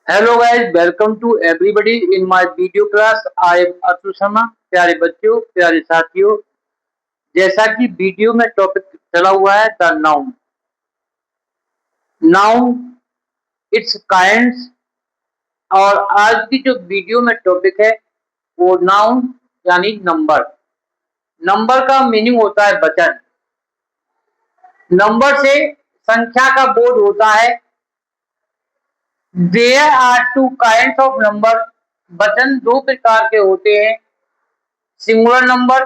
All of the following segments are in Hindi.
Hello guys, welcome to everybody in my video class. I am Atul Sharma. प्यारे बच्चों, प्यारे साथियों, जैसा कि वीडियो में टॉपिक चला हुआ है the noun. Noun, it's kinds. और आज की जो वीडियो में टॉपिक है वो नाउन यानी नंबर। नंबर का मीनिंग होता है वचन। नंबर से संख्या का बोध होता है। There are two kinds of number. वचन दो प्रकार के होते हैं। सिंगुलर नंबर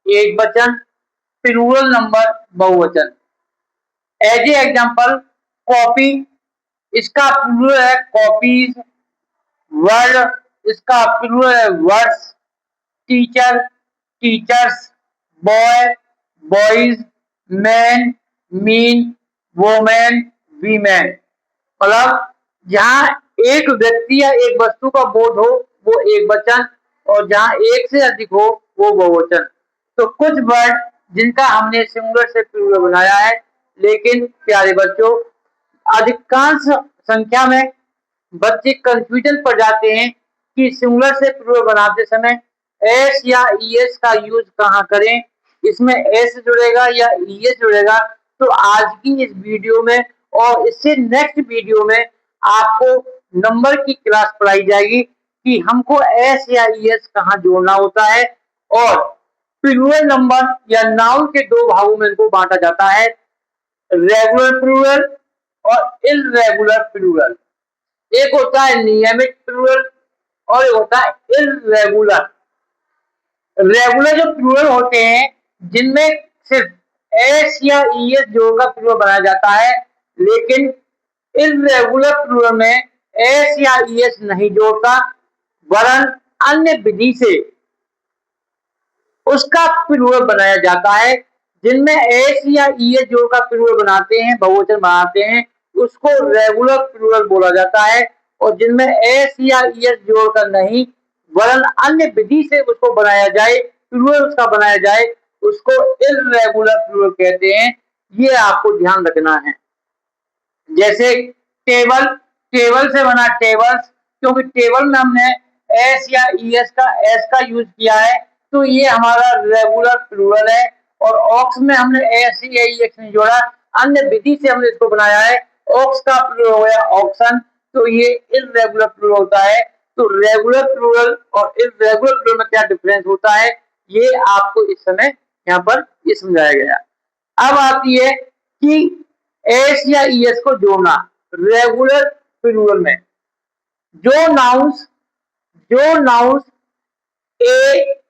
एक वचन, प्लूरल नंबर बहुवचन। एज ए एग्जांपल, कॉपी, इसका प्लूरल है कॉपीज। वर्ड, इसका प्लूरल है words. Teacher, teachers. Boy, boys. Man, mean. Women, women. मतलब जहाँ एक व्यक्ति या एक वस्तु का बोध हो वो एक वचन, और जहाँ एक से अधिक हो वो बहुवचन। तो कुछ वर्ड जिनका हमने सिंगुलर से प्लूरल बनाया है, लेकिन प्यारे बच्चों, अधिकांश संख्या में बच्चे कंफ्यूजन पड़ जाते हैं कि सिंगुलर से प्लूरल बनाते समय एस या ईएस का यूज कहाँ करें, इसमें एस जुड़ेगा या ईएस जुड़ेगा। तो आज की इस वीडियो में और इससे नेक्स्ट वीडियो में आपको नंबर की क्लास पढ़ाई जाएगी कि हमको एस या ईएस कहाँ जोड़ना होता है। और प्लूरल नंबर या नाउन के दो भागों में इनको बांटा जाता है, रेगुलर प्लूरल और इलरेगुलर प्लूरल। एक होता है नियमित प्लूरल और एक होता है इलरेगुलर। रेगुलर जो प्लूरल होते हैं जिनमें सिर्फ एस या ईएस जोड़कर प्लूरल बनाया जाता है, लेकिन इलरेगुलर प्लूरल में एस या ईएस नहीं जोड़ता, वरन अन्य विधि से उसका प्लूरल बनाया जाता है। जिनमें एस या ईएस जोड़कर प्लूरल बनाते हैं, बहुवचन बनाते हैं, उसको रेगुलर प्लूरल बोला जाता है। और जिनमें एस या ईएस जोड़कर नहीं, वरन अन्य विधि से उसको बनाया जाए, प्लूरल उसका बनाया जाए, उसको इररेगुलर प्लूरल कहते हैं। ये आपको ध्यान रखना है। जैसे टेबल, टेबल से बना टेबल्स, क्योंकि टेबल में हमने एस या ईएस का एस का यूज किया है, तो ये हमारा रेगुलर प्लूरल है। और ऑक्स में हमने एस या ईएस नहीं जोड़ा, अन्य विधि से हमने इसको बनाया है, ऑक्स का प्लूरल हो गया ऑक्सन, तो ये इररेगुलर प्लूरल होता है। तो रेगुलर प्लूरल और इररेगुलर प्लूरल में क्या डिफरेंस होता है, ये आपको इस समय यहाँ पर ये समझाया गया। अब आती है कि एस या ईएस को जोड़ना रेगुलर प्लूरल में। जो nouns A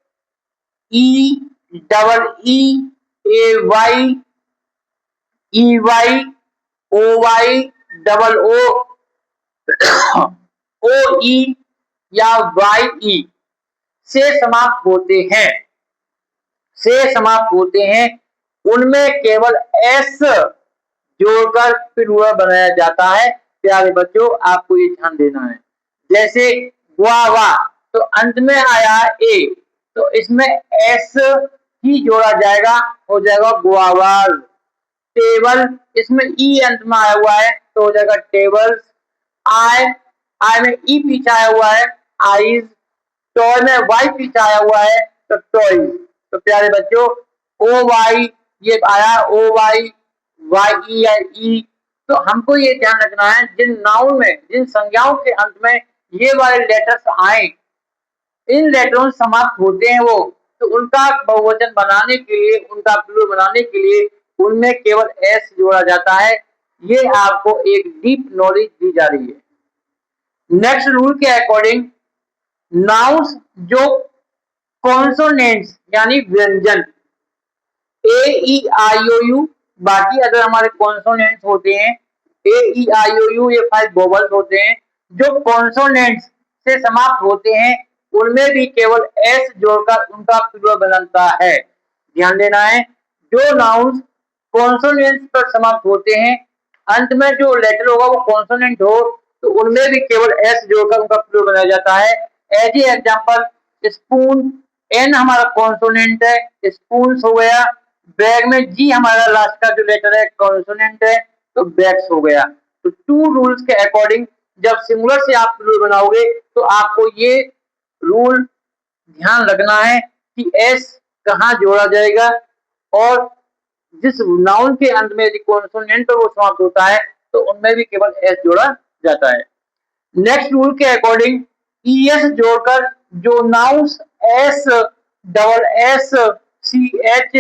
E double E A Y E Y O Y double O O E या वाई ई से समाप्त होते हैं, उनमें केवल एस जोड़कर प्लूरल बनाया जाता है। प्यारे बच्चों, आपको ये ध्यान देना है। जैसे गुआवा, तो अंत में आया ए, तो इसमें एस ही जोड़ा जाएगा, हो जाएगा गुआवाज। टेबल, इसमें ई अंत में आया हुआ है तो हो जाएगा टेबल्स। आई, आई में ई पीछे आया हुआ है आईज। टॉय में वाई पीछे आया हुआ है तो टॉयज। तो प्यारे बच्चों, ओ वाई ये आया, ओ वाई वाई ई या ई। तो हमको ये ध्यान रखना है, जिन नाउन में, जिन संज्ञाओं के अंत में ये वाले लेटर्स आए, इन लेटरों से समाप्त होते हैं वो, तो उनका बहुवचन बनाने के लिए, उनका प्लूरल बनाने के लिए उनमें केवल एस जोड़ा जाता है। ये आपको एक डीप नॉलेज दी जा रही है। नेक्स्ट रूल के अकॉर्डिंग, नाउन्स जो कॉन्सोनेंट्स यानी व्यंजन ए ई आई ओ यू, बाकी अगर हमारे कॉन्सोनेंट्स होते हैं ए ई आई ओ यू, ये 5 वोवल्स होते हैं, जो कॉन्सोनेंट्स से समाप्त होते हैं उनमें भी केवल एस जोड़कर उनका प्लूरल बनता है। ध्यान देना है, जो नाउन्स कॉन्सोनेंट्स पर समाप्त होते हैं, अंत में जो लेटर होगा वो कॉन्सोनेंट हो, तो उनमें भी केवल एस जोड़कर उनका प्लूरल बनाया जाता है। As a example, spoon, N हमारा कॉन्सोनेंट है, स्पून हो गया। बैग में जी हमारा लास्ट का जो लेटर है कॉन्सोनेंट है, तो बैग्स हो गया। तो टू रूल्स के अकॉर्डिंग जब सिंगुलर से आप प्लूरल बनाओगे तो आपको ये रूल ध्यान रखना है कि एस कहाँ जोड़ा जाएगा, और जिस नाउन के अंत में कॉन्सोनेंट पर वो समाप्त होता है तो उनमें भी केवल एस जोड़ा जाता है। नेक्स्ट रूल के अकॉर्डिंग ईएस जोड़कर जो nouns S, double S, C H,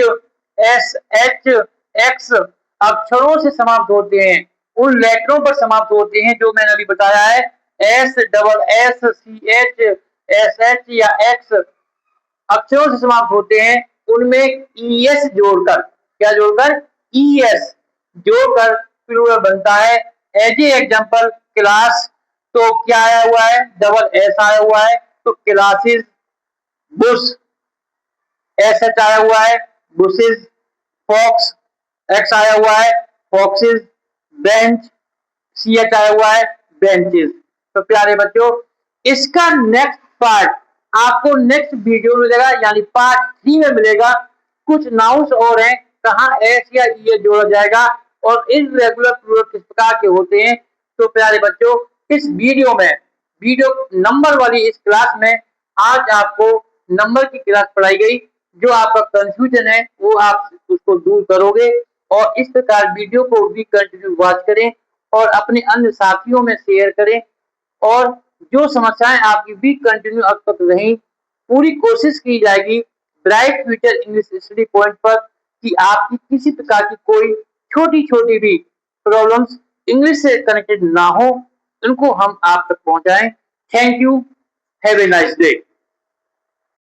S H, X अक्षरों से समाप्त होते हैं, उन लेटरों पर समाप्त होते हैं जो मैंने अभी बताया है, S, double S, C H, S H या एक्स अक्षरों से समाप्त होते हैं, उनमें ईएस जोड़कर, क्या जोड़कर, ईएस जोड़कर प्लूरल बनता है। एज ए एग्जांपल क्लास, तो क्या आया हुआ है, डबल एस आया हुआ है, तो क्लासेस, बुश एस एच आया हुआ है, बुशेस, फॉक्स एक्स आया हुआ है, फॉक्सेस, बेंच सी एच आया हुआ है, बेंचेस। तो प्यारे बच्चों, इसका नेक्स्ट पार्ट आपको नेक्स्ट वीडियो में मिलेगा, यानी पार्ट 3 में मिलेगा। कुछ नाउन्स और हैं, कहाँ एस या ई जोड़ा जाएगा और इररेगुलर प्लूरल किस प्रकार के होते हैं। तो प्यारे बच्चों, इस वीडियो में, वीडियो नंबर वाली इस क्लास में आज आपको नंबर की क्लास पढ़ाई गई। जो आपका कंफ्यूजन है वो आप उसको दूर करोगे, और इस प्रकार वीडियो को भी कंटिन्यू वॉच करें और अपने अन्य साथियों में शेयर करें। और जो समस्याएं आपकी भी कंटिन्यू अब तक रही, पूरी कोशिश की जाएगी bright future English study point पर कि आपकी किसी प्रकार की कोई छोटी छोटी भी प्रॉब्लम्स इंग्लिश से कनेक्टेड ना हो, उनको हम आप तक पहुंचाएं। Thank you, have a nice day.